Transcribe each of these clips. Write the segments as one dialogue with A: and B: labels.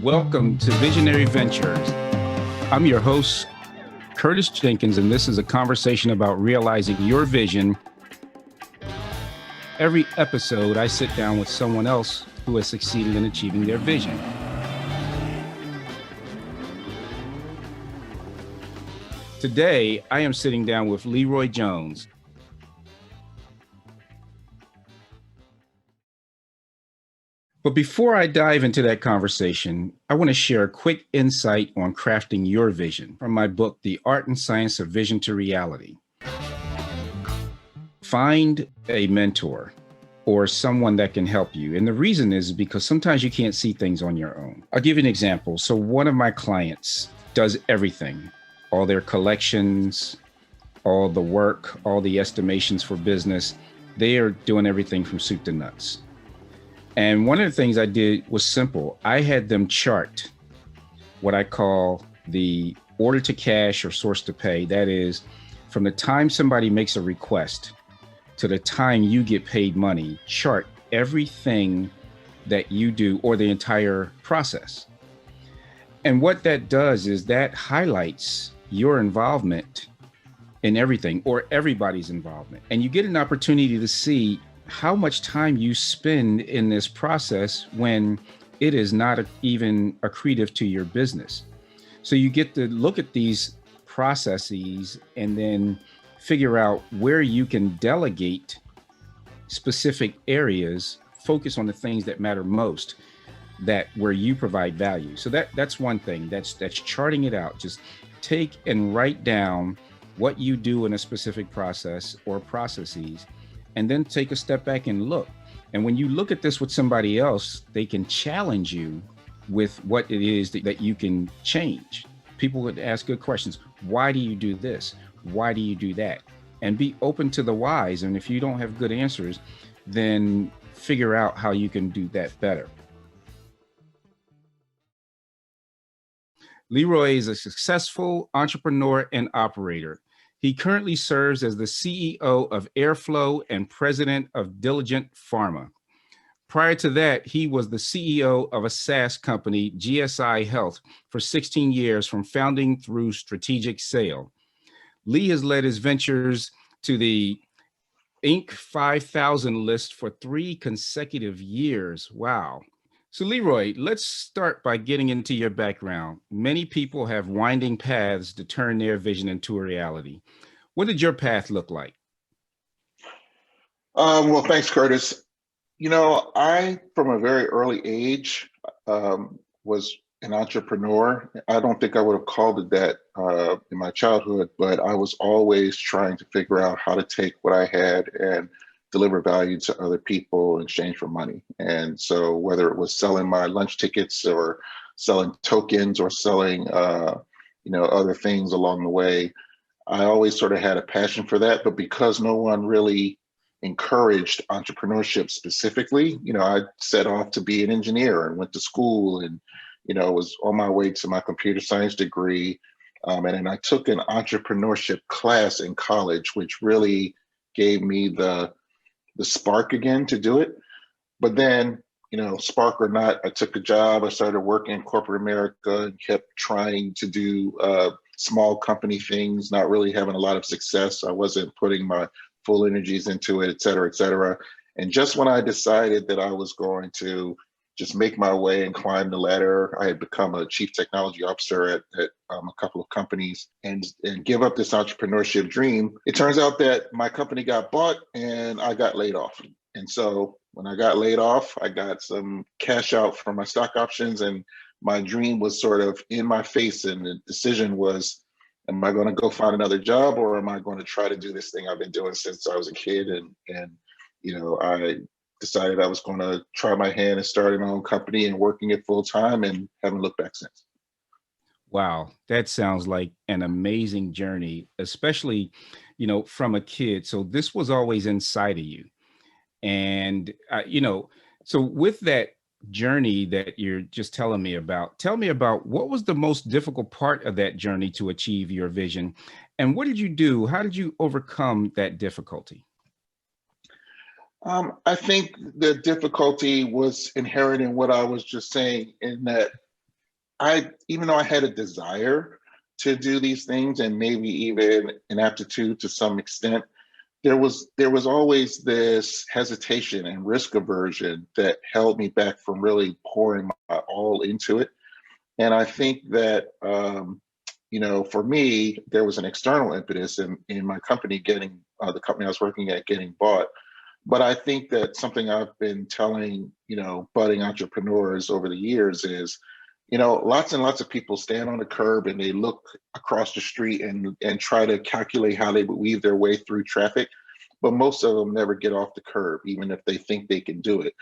A: Welcome to Visionary Ventures. I'm your host, Curtis Jenkins, and this is a conversation about realizing your vision. Every episode, I sit down with someone else who has succeeded in achieving their vision. Today, I am sitting down with Leroy Jones. But before I dive into that conversation, I want to share a quick insight on crafting your vision from my book, The Art and Science of Vision to Reality. Find a mentor or someone that can help you. And the reason is because sometimes you can't see things on your own. I'll give you an example. So one of my clients does everything, all their collections, all the work, all the estimations for business. They are doing everything from soup to nuts. And one of the things I did was simple. I had them chart what I call the order to cash or source to pay. That is, from the time somebody makes a request to the time you get paid money, chart everything that you do or the entire process. And what that does is that highlights your involvement in everything or everybody's involvement. And you get an opportunity to see how much time you spend in this process when it is not even accretive to your business. So you get to look at these processes and then figure out where you can delegate specific areas, focus on the things that matter most, that where you provide value. So that's one thing, that's charting it out. Just take and write down what you do in a specific process or processes, and then take a step back and look. And when you look at this with somebody else, they can challenge you with what it is that you can change. People would ask good questions. Why do you do this? Why do you do that? And be open to the whys. And if you don't have good answers, then figure out how you can do that better. Leroy is a successful entrepreneur and operator. He currently serves as the CEO of EreFlow and president of Diligent Pharma. Prior to that, he was the CEO of a SaaS company, GSI Health, for 16 years from founding through strategic sale. Lee has led his ventures to the Inc. 5000 list for 3 consecutive years. Wow. So Leroy, let's start by getting into your background. Many people have winding paths to turn their vision into a reality. What did your path look like?
B: Well, thanks, Curtis. You know, I, from a very early age, was an entrepreneur. I don't think I would have called it that in my childhood, but I was always trying to figure out how to take what I had and deliver value to other people in exchange for money. And so whether it was selling my lunch tickets or selling tokens or selling, other things along the way, I always sort of had a passion for that. But because no one really encouraged entrepreneurship specifically, I set off to be an engineer and went to school and, was on my way to my computer science degree. And then I took an entrepreneurship class in college, which really gave me the spark again to do it. But then, spark or not, I took a job. I started working in corporate America and kept trying to do small company things, not really having a lot of success. I wasn't putting my full energies into it, et cetera, et cetera. And just when I decided that I was going to just make my way and climb the ladder, I had become a chief technology officer at a couple of companies and give up this entrepreneurship dream. It turns out that my company got bought and I got laid off. And so when I got laid off, I got some cash out from my stock options and my dream was sort of in my face. And the decision was, am I going to go find another job or am I going to try to do this thing I've been doing since I was a kid? And I decided I was going to try my hand and starting my own company and working it full time and haven't looked back since.
A: Wow, that sounds like an amazing journey, especially, from a kid. So this was always inside of you. And, so with that journey that you're just telling me about, tell me about what was the most difficult part of that journey to achieve your vision? And what did you do? How did you overcome that difficulty?
B: I think the difficulty was inherent in what I was just saying, in that even though I had a desire to do these things and maybe even an aptitude to some extent, there was always this hesitation and risk aversion that held me back from really pouring my all into it. And I think that for me, there was an external impetus in my company getting the company I was working at getting bought. But I think that something I've been telling, budding entrepreneurs over the years is, lots and lots of people stand on the curb and they look across the street and try to calculate how they would weave their way through traffic. But most of them never get off the curb, even if they think they can do it.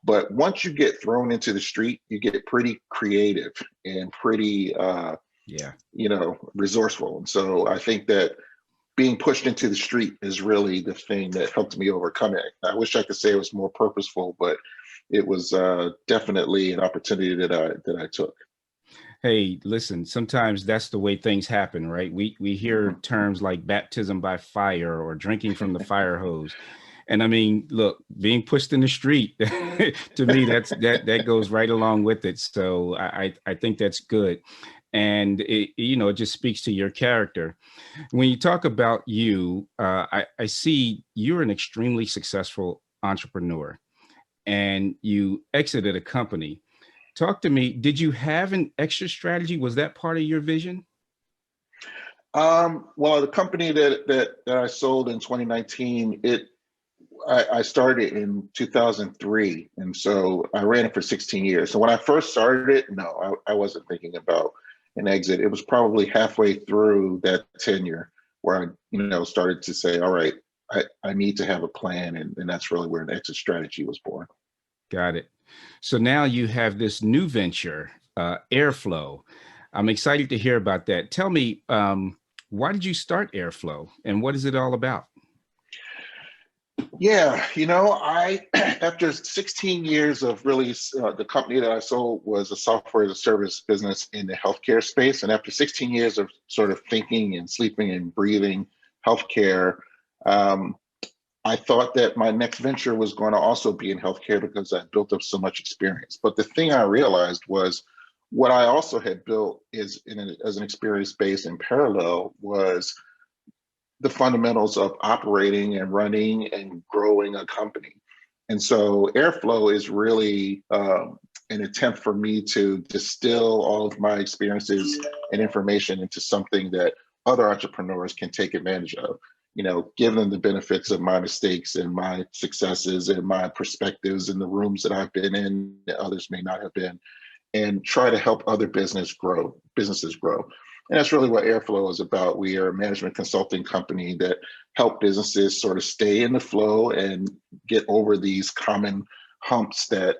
B: But once you get thrown into the street, you get pretty creative and pretty,
A: Yeah.
B: resourceful. And so I think that being pushed into the street is really the thing that helped me overcome it. I wish I could say it was more purposeful, but it was definitely an opportunity that I took.
A: Hey, listen, sometimes that's the way things happen, right? We hear terms like baptism by fire or drinking from the fire hose. And I mean, look, being pushed in the street, to me, that goes right along with it. So I think that's good. And it just speaks to your character. When you talk about you, I see you're an extremely successful entrepreneur and you exited a company. Talk to me. Did you have an exit strategy? Was that part of your vision?
B: Well, the company that I sold in 2019, I started in 2003, and so I ran it for 16 years. So when I first started it, no, I wasn't thinking about an exit. It was probably halfway through that tenure where I, started to say, all right, I need to have a plan, and that's really where an exit strategy was born.
A: Got it. So now you have this new venture, EreFlow. I'm excited to hear about that. Tell me, why did you start EreFlow and what is it all about?
B: Yeah, I after 16 years of really the company that I sold was a software as a service business in the healthcare space, and after 16 years of sort of thinking and sleeping and breathing healthcare, um, I thought that my next venture was going to also be in healthcare because I built up so much experience. But the thing I realized was what I also had built as an experience base in parallel was the fundamentals of operating and running and growing a company. And so EreFlow is really an attempt for me to distill all of my experiences and information into something that other entrepreneurs can take advantage of. Give them the benefits of my mistakes and my successes and my perspectives in the rooms that I've been in that others may not have been, and try to help other businesses grow. And that's really what EreFlow is about. We are a management consulting company that help businesses sort of stay in the flow and get over these common humps that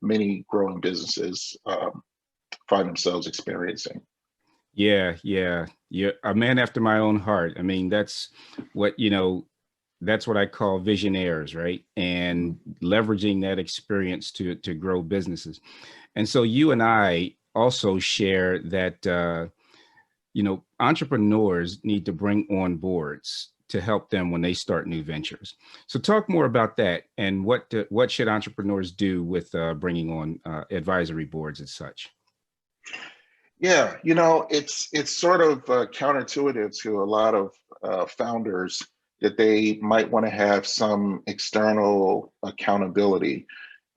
B: many growing businesses find themselves experiencing.
A: Yeah, yeah. You're a man after my own heart. I mean, what, that's what I call visionaires, right? And leveraging that experience to grow businesses. And so you and I also share that entrepreneurs need to bring on boards to help them when they start new ventures. So talk more about that and what should entrepreneurs do with bringing on advisory boards and such.
B: Yeah, it's sort of counterintuitive to a lot of founders that they might want to have some external accountability.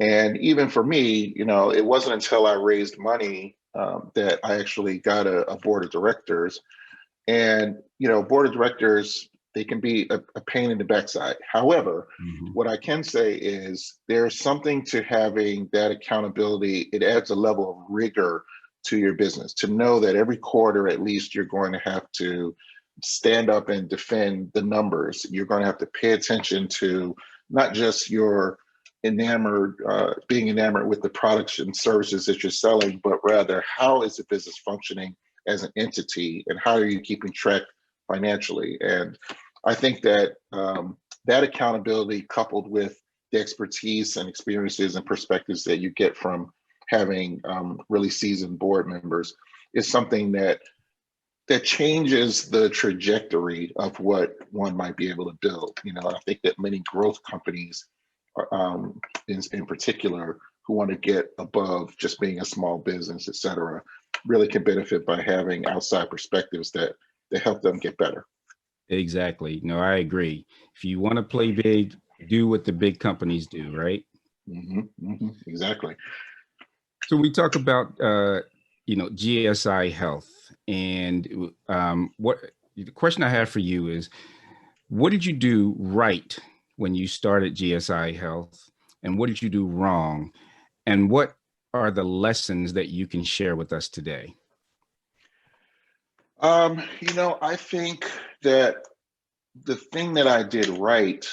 B: And even for me, it wasn't until I raised money that I actually got a board of directors. And, board of directors, they can be a pain in the backside. However, what I can say is there's something to having that accountability. It adds a level of rigor to your business to know that every quarter, at least, you're going to have to stand up and defend the numbers. You're going to have to pay attention to not just your being enamored with the products and services that you're selling, but rather how is the business functioning as an entity and how are you keeping track financially? And I think that that accountability coupled with the expertise and experiences and perspectives that you get from having really seasoned board members is something that changes the trajectory of what one might be able to build. I think that many growth companies, in particular, who want to get above just being a small business, et cetera, really can benefit by having outside perspectives that help them get better.
A: Exactly. No, I agree. If you want to play big, do what the big companies do, right?
B: Exactly.
A: So we talk about GSI Health, and what the question I have for you is, what did you do right when you started GSI Health, and what did you do wrong, and what are the lessons that you can share with us today?
B: I think that the thing that I did right,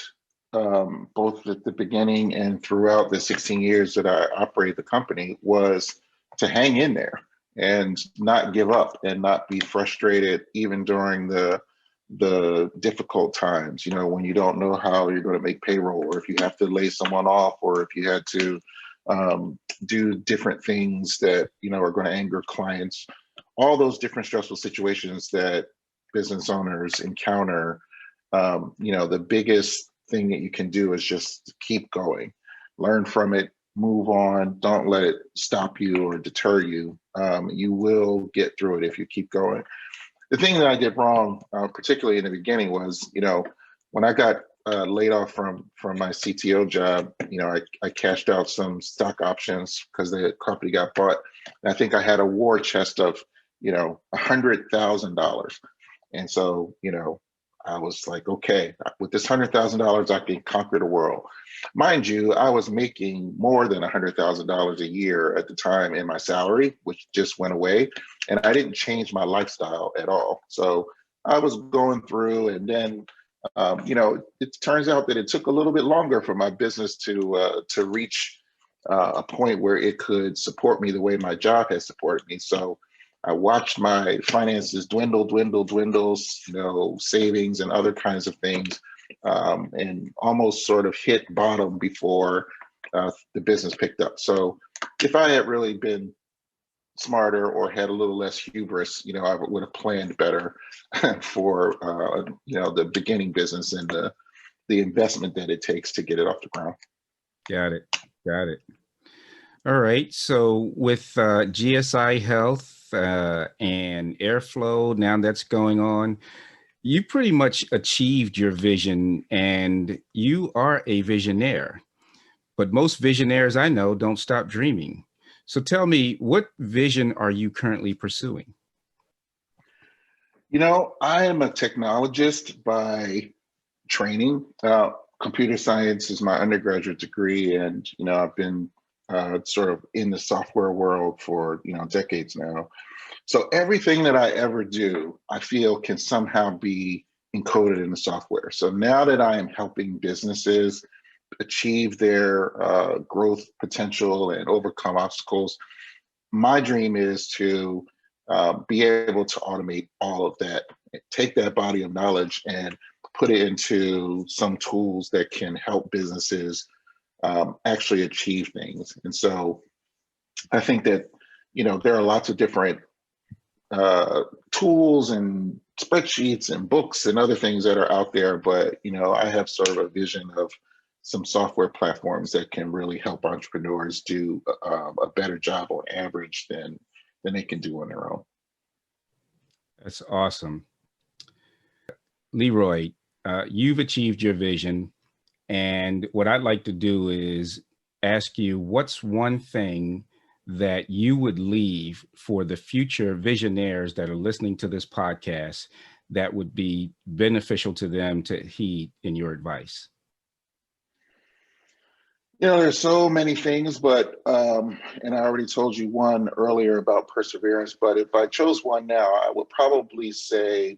B: both at the beginning and throughout the 16 years that I operated the company, was to hang in there and not give up and not be frustrated even during the difficult times, when you don't know how you're going to make payroll, or if you have to lay someone off, or if you had to do different things that are going to anger clients, all those different stressful situations that business owners encounter. The biggest thing that you can do is just keep going, learn from it, move on. Don't let it stop you or deter you. You will get through it if you keep going. The thing that I did wrong, particularly in the beginning, was, when I got laid off from my CTO job, I cashed out some stock options because the company got bought. And I think I had a war chest of, $100,000. And so, I was like, okay, with this $100,000, I can conquer the world. Mind you, I was making more than $100,000 a year at the time in my salary, which just went away. And I didn't change my lifestyle at all. So I was going through, and then, it turns out that it took a little bit longer for my business to reach a point where it could support me the way my job has supported me. So I watched my finances dwindle, savings and other kinds of things, and almost sort of hit bottom before the business picked up. So if I had really been smarter or had a little less hubris, I would have planned better for, the beginning business and the investment that it takes to get it off the ground.
A: Got it. All right. So with GSI Health and EreFlow, now that's going on, you pretty much achieved your vision, and you are a visionaire. But most visionaires I know don't stop dreaming. So tell me, what vision are you currently pursuing?
B: I am a technologist by training. Computer science is my undergraduate degree, and I've been sort of in the software world for decades now. So everything that I ever do, I feel can somehow be encoded in the software. So now that I am helping businesses achieve their growth potential and overcome obstacles, my dream is to be able to automate all of that, take that body of knowledge and put it into some tools that can help businesses actually achieve things. And so I think that, there are lots of different tools and spreadsheets and books and other things that are out there, but, I have sort of a vision of some software platforms that can really help entrepreneurs do a better job on average than they can do on their own.
A: That's awesome. Leroy, you've achieved your vision. And what I'd like to do is ask you, what's one thing that you would leave for the future visionaires that are listening to this podcast that would be beneficial to them to heed in your advice?
B: There's so many things, but, and I already told you one earlier about perseverance, but if I chose one now, I would probably say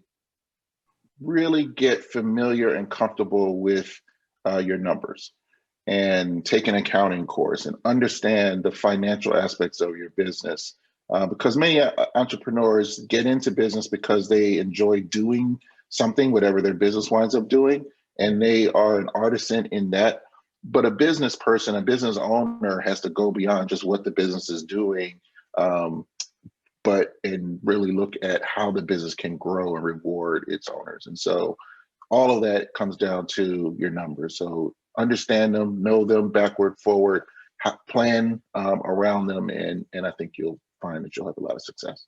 B: really get familiar and comfortable with your numbers, and take an accounting course and understand the financial aspects of your business. Because many entrepreneurs get into business because they enjoy doing something, whatever their business winds up doing, and they are an artisan in that. But a business person, a business owner, has to go beyond just what the business is doing, and really look at how the business can grow and reward its owners. And so all of that comes down to your numbers. So understand them, know them backward, forward, plan around them, and I think you'll find that you'll have a lot of success.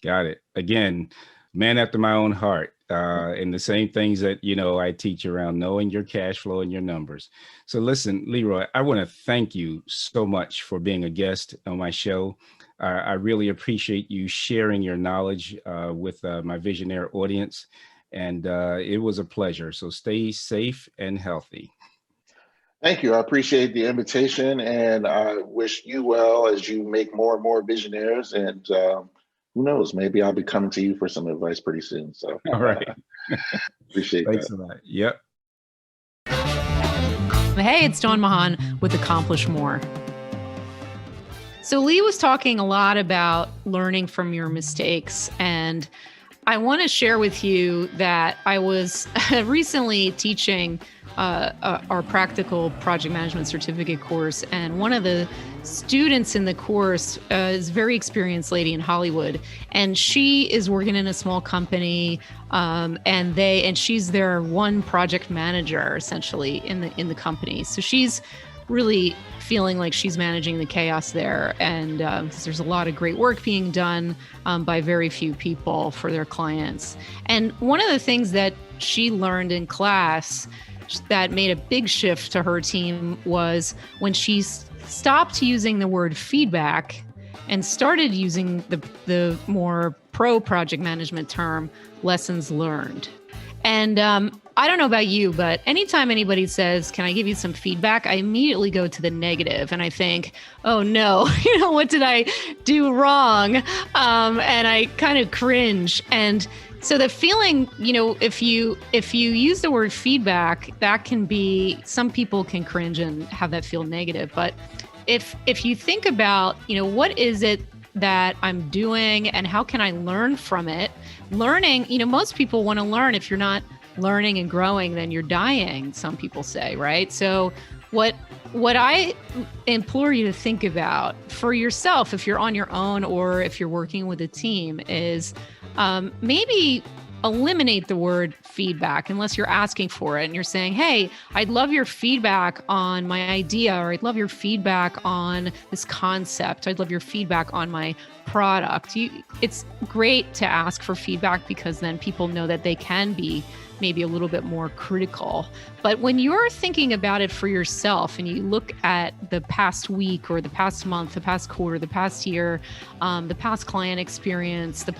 A: Got it. Again, man after my own heart. And the same things that, I teach around knowing your cash flow and your numbers. So listen, Leroy, I want to thank you so much for being a guest on my show. I really appreciate you sharing your knowledge with my Visionnaire audience. And it was a pleasure. So stay safe and healthy.
B: Thank you. I appreciate the invitation, and I wish you well as you make more and more Visionaires. And who knows, maybe I'll be coming to you for some advice pretty soon. So,
A: all right.
B: Appreciate
A: Thanks
B: that.
A: a lot. Yep.
C: Hey, it's Dawn Mahan with Accomplish More. So Lee was talking a lot about learning from your mistakes, and I want to share with you that I was recently teaching our practical project management certificate course, and one of the students in the course is a very experienced lady in Hollywood, and she is working in a small company, and she's their one project manager essentially in the company. So she's really feeling like she's managing the chaos there, and there's a lot of great work being done by very few people for their clients. And one of the things that she learned in class that made a big shift to her team was when she stopped using the word feedback and started using the more pro project management term, lessons learned. And I don't know about you, but anytime anybody says, can I give you some feedback? I immediately go to the negative and I think, oh no, what did I do wrong? And I kind of cringe. And so the feeling, if you use the word feedback, that can be, some people can cringe and have that feel negative. But if you think about, what is it that I'm doing and how can I learn from it? Learning, most people want to learn. If you're not learning and growing, then you're dying, some people say, right? So what I implore you to think about for yourself, if you're on your own or if you're working with a team, is maybe eliminate the word feedback unless you're asking for it and you're saying, hey, I'd love your feedback on my idea, or I'd love your feedback on this concept. I'd love your feedback on my product. It's great to ask for feedback because then people know that they can be maybe a little bit more critical. But when you're thinking about it for yourself and you look at the past week or the past month, the past quarter, the past year, the past client experience, the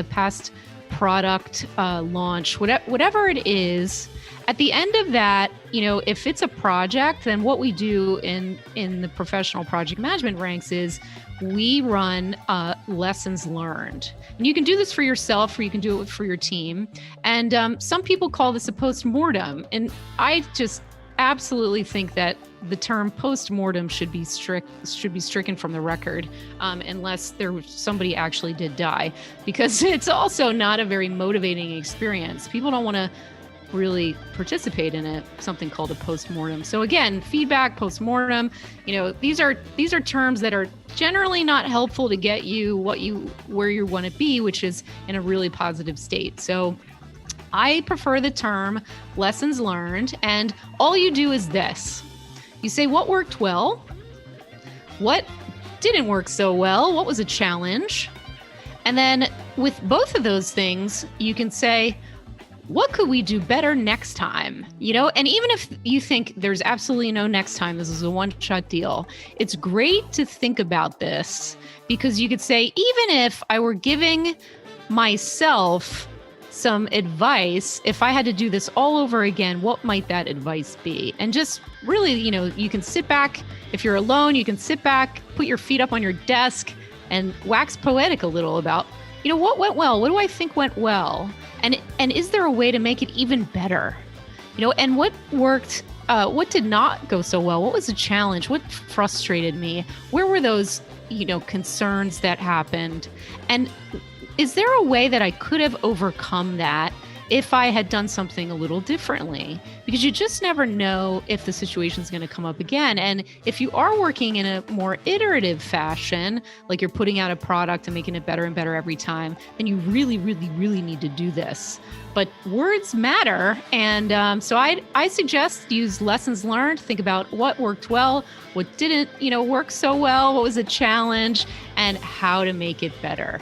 C: past product launch, whatever it is, at the end of that, if it's a project, then what we do in the professional project management ranks is we run lessons learned. And you can do this for yourself or you can do it for your team. And some people call this a post-mortem. And I just absolutely think that the term post-mortem should be stricken from the record unless somebody actually did die, because it's also not a very motivating experience. People don't want to really participate in something called a post-mortem. So again, feedback, post-mortem, these are terms that are generally not helpful to get you where you want to be, which is in a really positive state. So I prefer the term lessons learned, and all you do is this. You say what worked well, what didn't work so well, what was a challenge, and then with both of those things, you can say, what could we do better next time? And even if you think there's absolutely no next time, this is a one-shot deal, it's great to think about this, because you could say, even if I were giving myself some advice, if I had to do this all over again, what might that advice be? And just really, you can sit back. If you're alone, you can sit back, put your feet up on your desk and wax poetic a little about, what went well? What do I think went well? And is there a way to make it even better? And what worked, what did not go so well? What was a challenge? What frustrated me? Where were those, concerns that happened? And is there a way that I could have overcome that if I had done something a little differently? Because you just never know if the situation is going to come up again. And if you are working in a more iterative fashion, like you're putting out a product and making it better and better every time, then you really, really, really need to do this. But words matter. And so I suggest use lessons learned. Think about what worked well, what didn't, work so well, what was a challenge, and how to make it better.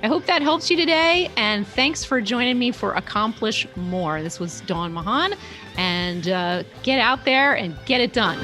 C: I hope that helps you today. And thanks for joining me for Accomplish More. This was Dawn Mahan. And get out there and get it done.